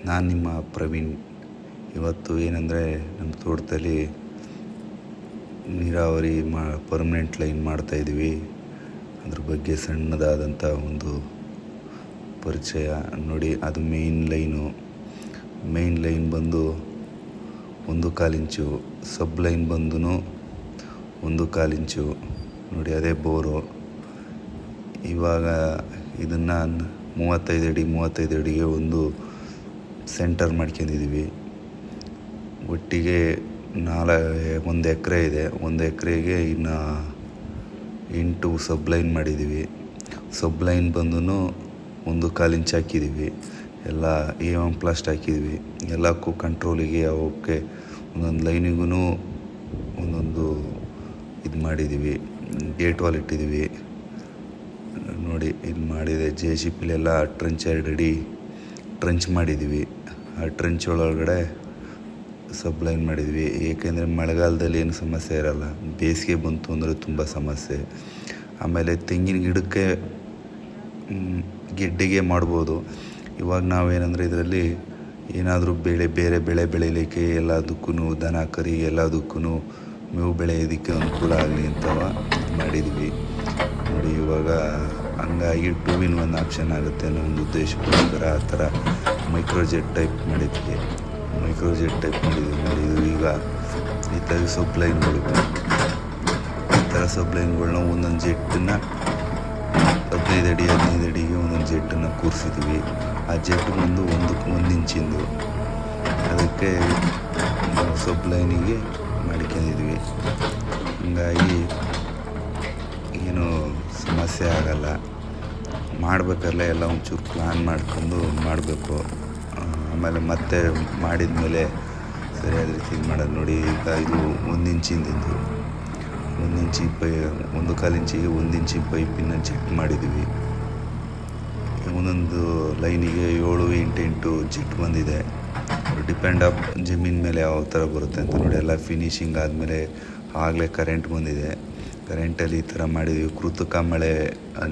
ನಾನು ನಿಮ್ಮ ಪ್ರವೀಣ್. ಇವತ್ತು ಏನಂದರೆ ನಮ್ಮ ತೋಟದಲ್ಲಿ ನೀರಾವರಿ ಪರ್ಮನೆಂಟ್ ಲೈನ್ ಮಾಡ್ತಾಯಿದ್ದೀವಿ. ಅದ್ರ ಬಗ್ಗೆ ಸಣ್ಣದಾದಂಥ ಒಂದು ಪರಿಚಯ ನೋಡಿ. ಅದು ಮೇಯ್ನ್ ಲೈನ್ ಬಂದು 1.25 ಇಂಚು, ಸಬ್ ಲೈನ್ ಬಂದು 1.25 ಇಂಚು ನೋಡಿ. ಅದೇ ಬೋರು. ಇವಾಗ ಇದನ್ನು 35 ಅಡಿಗೆ ಒಂದು ಸೆಂಟರ್ ಮಾಡ್ಕೊಂಡಿದ್ದೀವಿ. ಒಟ್ಟಿಗೆ 1 ಎಕರೆ ಇದೆ. 1 ಎಕರೆಗೆ ಇನ್ನು 8 ಸಬ್ ಲೈನ್ ಮಾಡಿದ್ದೀವಿ. ಸಬ್ ಲೈನ್ ಬಂದು 1.25 ಇಂಚ್ ಹಾಕಿದ್ದೀವಿ. ಎಲ್ಲ A1 ಪ್ಲಾಸ್ಟ್ ಹಾಕಿದ್ದೀವಿ. ಎಲ್ಲಕ್ಕೂ ಕಂಟ್ರೋಲಿಗೆ ಅವಕ್ಕೆ ಒಂದೊಂದು ಲೈನಿಗೂ ಒಂದೊಂದು ಇದು ಮಾಡಿದ್ದೀವಿ. ಗೇಟ್ ವಾಲ್ ಇಟ್ಟಿದ್ದೀವಿ ನೋಡಿ. ಇದು ಮಾಡಿದೆ JCB ಎಲ್ಲ ಟ್ರಂಚ್ 2 ಅಡಿ ಟ್ರಂಚ್ ಮಾಡಿದ್ದೀವಿ. ಆ ಟ್ರಂಚ್ ಒಳಗಡೆ ಸಬ್ ಲೈನ್ ಮಾಡಿದ್ವಿ. ಏಕೆಂದರೆ ಮಳೆಗಾಲದಲ್ಲಿ ಏನು ಸಮಸ್ಯೆ ಇರಲ್ಲ, ಬೇಸಿಗೆ ಬಂತು ಅಂದರೆ ತುಂಬ ಸಮಸ್ಯೆ. ಆಮೇಲೆ ತೆಂಗಿನ ಗಿಡಕ್ಕೆ ಗೆಡ್ಡೆಗೆ ಮಾಡ್ಬೋದು. ಇವಾಗ ನಾವೇನಂದರೆ ಇದರಲ್ಲಿ ಏನಾದರೂ ಬೇರೆ ಬೆಳೆ ಬೆಳೀಲಿಕ್ಕೆ ಎಲ್ಲದಕ್ಕೂ ದನ ಕರಿ ಎಲ್ಲದಕ್ಕೂ ಮೇವು ಬೆಳೆಯೋದಕ್ಕೆ ಅನುಕೂಲ ಆಗಲಿ ಅಂತ ಮಾಡಿದ್ವಿ ನೋಡಿ. ಇವಾಗ ಹಂಗಾಗಿ 2-in-1 ಆಪ್ಷನ್ ಆಗುತ್ತೆ ಅನ್ನೋ ಒಂದು ಉದ್ದೇಶಕ್ಕೋಸ್ಕರ ಆ ಥರ ಮೈಕ್ರೋಜೆಟ್ ಟೈಪ್ ಮಾಡಿದ್ವಿ ನೋಡಿ. ಇದು ಈಗ ಈ ಥರ ಸಬ್ ಲೈನ್ಗಳನ್ನ ಒಂದೊಂದು ಜೆಟ್ಟನ್ನು 15 ಅಡಿಗೆ ಒಂದೊಂದು ಜೆಟ್ಟನ್ನು ಕೂರಿಸಿದ್ವಿ. ಆ ಜೆಟ್ ಬಂದು 1 ಇಂಚಿಂದು, ಅದಕ್ಕೆ ಸಬ್ ಲೈನಿಗೆ ಮಾಡ್ಕೊಂಡಿದ್ವಿ. ಹಂಗಾಗಿ ಏನು ಸಮಸ್ಯೆ ಆಗಲ್ಲ. ಮಾಡಬೇಕಾದ್ರೆ ಎಲ್ಲ ಒಂಚೂರು ಪ್ಲ್ಯಾನ್ ಮಾಡ್ಕೊಂಡು ಮಾಡಬೇಕು. ಆಮೇಲೆ ಮತ್ತೆ ಮಾಡಿದ ಮೇಲೆ ಸರಿಯಾದ ರೀತಿ ಮಾಡೋದು ನೋಡಿ. ಈಗ ಇದು 1 ಇಂಚಿಂದು 1 ಇಂಚಿ 1.25 ಇಂಚಿಗೆ 1 ಇಂಚಿ ಪೈಪಿನ ಜೆಟ್ ಮಾಡಿದ್ವಿ. ಒಂದೊಂದು ಲೈನಿಗೆ 7-8 ಜೆಟ್ ಬಂದಿದೆ. ಡಿಪೆಂಡ್ ಆಫ್ ಜಮೀನ್ ಮೇಲೆ ಯಾವ ಥರ ಬರುತ್ತೆ ಅಂತ ನೋಡಿ. ಎಲ್ಲ ಫಿನಿಶಿಂಗ್ ಆದಮೇಲೆ ಆಗಲೇ ಕರೆಂಟ್ ಬಂದಿದೆ. ಕರೆಂಟಲ್ಲಿ ಈ ಥರ ಮಾಡಿದ್ವಿ. ಕೃತಕ ಮಳೆ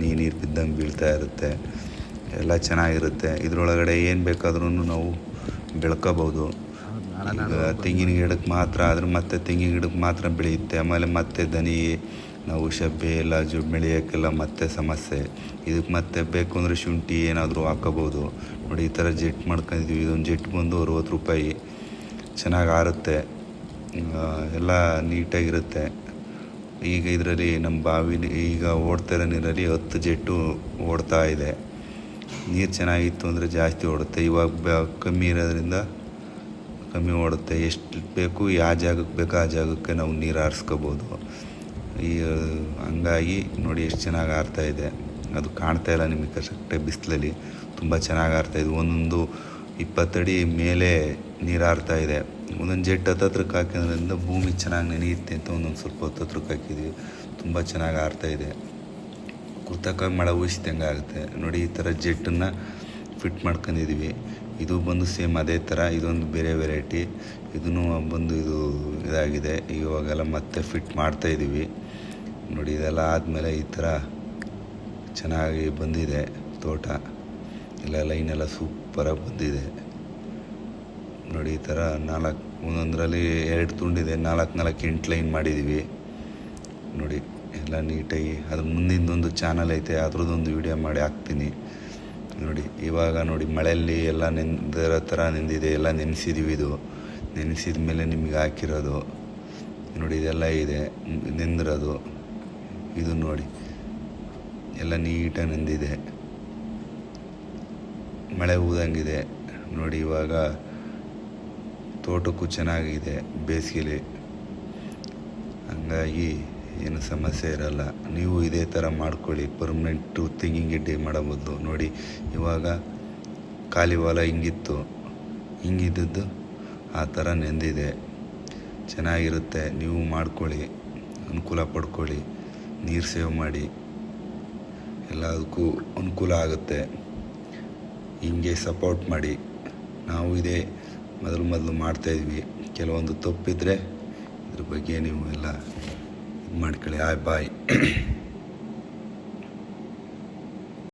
ನೀರು ಬಿದ್ದಂಗೆ ಬೀಳ್ತಾ ಇರುತ್ತೆ. ಎಲ್ಲ ಚೆನ್ನಾಗಿರುತ್ತೆ. ಇದರೊಳಗಡೆ ಏನು ಬೇಕಾದ್ರೂ ನಾವು ಬೆಳ್ಕೋಬೋದು. ಈಗ ತೆಂಗಿನ ಗಿಡಕ್ಕೆ ಮಾತ್ರ ಆದ್ರೆ ಮತ್ತೆ ತೆಂಗಿನ ಗಿಡಕ್ಕೆ ಮಾತ್ರ ಬೆಳೆಯುತ್ತೆ. ಆಮೇಲೆ ಮತ್ತೆ ದನಿ ನಾವು ಶಬ್ಬೆ ಎಲ್ಲ ಬೆಳೆಯೋಕ್ಕೆಲ್ಲ ಮತ್ತೆ ಸಮಸ್ಯೆ. ಇದಕ್ಕೆ ಮತ್ತೆ ಬೇಕು ಅಂದರೆ ಶುಂಠಿ ಏನಾದರೂ ಹಾಕೋಬೋದು ನೋಡಿ. ಈ ಥರ ಜೆಟ್ ಮಾಡ್ಕೊಂಡಿದ್ವಿ. ಇದೊಂದು ಜೆಟ್ ಬಂದು 60 ರೂಪಾಯಿ. ಚೆನ್ನಾಗಿ ಆರುತ್ತೆ, ಎಲ್ಲ ನೀಟಾಗಿರುತ್ತೆ. ಈಗ ಇದರಲ್ಲಿ ನಮ್ಮ ಬಾವಿ ಈಗ ಓಡ್ತಾ ಇರೋ ನೀರಲ್ಲಿ 10 ಜೆಟ್ಟು ಓಡ್ತಾ ಇದೆ. ನೀರು ಚೆನ್ನಾಗಿತ್ತು ಅಂದರೆ ಜಾಸ್ತಿ ಓಡುತ್ತೆ. ಇವಾಗ ಕಮ್ಮಿ ಇರೋದ್ರಿಂದ ಕಮ್ಮಿ ಓಡುತ್ತೆ. ಎಷ್ಟು ಬೇಕು ಯಾವ ಜಾಗಕ್ಕೆ ಬೇಕೋ ಆ ಜಾಗಕ್ಕೆ ನಾವು ನೀರು ಹಾರಿಸ್ಕೋಬೋದು. ಹಂಗಾಗಿ ನೋಡಿ ಎಷ್ಟು ಚೆನ್ನಾಗಿ ಆರ್ತಾಯಿದೆ. ಅದು ಕಾಣ್ತಾ ಇಲ್ಲ ನಿಮಗೆ ಕರೆಕ್ಟಾಗಿ ಬಿಸಿಲಲ್ಲಿ. ತುಂಬ ಚೆನ್ನಾಗಿ ಆರ್ತಾಯಿದೆ. ಒಂದೊಂದು 20 ಅಡಿ ಮೇಲೆ ನೀರು ಆರ್ತಾಯಿದೆ. ಒಂದೊಂದು ಜೆಟ್ ಹತ್ರಕ್ಕೆ ಹಾಕೋದ್ರಿಂದ ಭೂಮಿ ಚೆನ್ನಾಗಿ ನೆನೆಯುತ್ತೆ ಅಂತ ಒಂದೊಂದು ಸ್ವಲ್ಪ ಹತ್ರಕ್ಕೆ ಹಾಕಿದ್ವಿ. ತುಂಬ ಚೆನ್ನಾಗಿ ಆರ್ತಾಯಿದೆ. ಕೃತಕ ಮಳೆ ಊಹಿಸಿದಂಗೆ ಆಗುತ್ತೆ ನೋಡಿ. ಈ ಥರ ಜೆಟ್ಟನ್ನು ಫಿಟ್ ಮಾಡ್ಕೊಂಡಿದ್ದೀವಿ. ಇದು ಬಂದು ಸೇಮ್ ಅದೇ ಥರ. ಇದೊಂದು ಬೇರೆ ವೆರೈಟಿ. ಇದೂ ಬಂದು ಇದಾಗಿದೆ. ಇವಾಗೆಲ್ಲ ಮತ್ತೆ ಫಿಟ್ ಮಾಡ್ತಾಯಿದ್ದೀವಿ ನೋಡಿ. ಇದೆಲ್ಲ ಆದಮೇಲೆ ಈ ಥರ ಚೆನ್ನಾಗಿ ಬಂದಿದೆ ತೋಟ. ಎಲ್ಲ ಲೈನೆಲ್ಲ ಸೂಪರಾಗಿ ಬಂದಿದೆ ನೋಡಿ. ಈ ಥರ ಒಂದೊಂದರಲ್ಲಿ 2 ತುಂಡಿದೆ. 4 ಲೈನ್ ಮಾಡಿದ್ದೀವಿ ನೋಡಿ. ಎಲ್ಲ ನೀಟಾಗಿ ಅದ್ರ ಮುಂದಿಂದೊಂದು ಚಾನಲ್ ಐತೆ, ಅದ್ರದ್ದೊಂದು ವಿಡಿಯೋ ಮಾಡಿ ಹಾಕ್ತೀನಿ ನೋಡಿ. ಇವಾಗ ನೋಡಿ ಮಳೆಯಲ್ಲಿ ಎಲ್ಲ ನೆಂದಿರೋ ಥರ ನೆಂದಿದೆ. ಎಲ್ಲ ನೆನೆಸಿದ್ವಿ. ಇದು ನೆನೆಸಿದ ಮೇಲೆ ನಿಮಗೆ ಹಾಕಿರೋದು ನೋಡಿ. ಇದೆಲ್ಲ ಇದೆ ನೆಂದಿರೋದು. ಇದು ನೋಡಿ ಎಲ್ಲ ನೀಟಾಗಿ ನೆಂದಿದೆ. ಮಳೆ ಊದಂಗಿದೆ ನೋಡಿ. ಇವಾಗ ತೋಟಕ್ಕೂ ಚೆನ್ನಾಗಿದೆ ಬೇಸಿಗೆಲಿ. ಹಂಗಾಗಿ ಏನು ಸಮಸ್ಯೆ ಇರಲ್ಲ. ನೀವು ಇದೇ ಥರ ಮಾಡ್ಕೊಳ್ಳಿ. ಪರ್ಮನೆಂಟು ತೆಂಗಿನ ಗೆಡ್ಡೆ ಮಾಡೋ ಬದಲು ನೋಡಿ. ಇವಾಗ ಖಾಲಿ ಹೊಲ ಹಿಂಗಿದ್ದದ್ದು ಆ ಥರ ನೆಂದಿದೆ. ಚೆನ್ನಾಗಿರುತ್ತೆ. ನೀವು ಮಾಡ್ಕೊಳ್ಳಿ, ಅನುಕೂಲ ಪಡ್ಕೊಳ್ಳಿ, ನೀರು ಸೇವ್ ಮಾಡಿ, ಎಲ್ಲದಕ್ಕೂ ಅನುಕೂಲ ಆಗುತ್ತೆ. ಹಿಂಗೆ ಸಪೋರ್ಟ್ ಮಾಡಿ. ನಾವು ಇದೇ ಮೊದಲು ಮಾಡ್ತಾಯಿದ್ವಿ. ಕೆಲವೊಂದು ತಪ್ಪಿದ್ರೆ ಇದ್ರ ಬಗ್ಗೆ ನೀವು ಎಲ್ಲ ಇದು ಮಾಡ್ಕೊಳ್ಳಿ. ಬಾಯ್.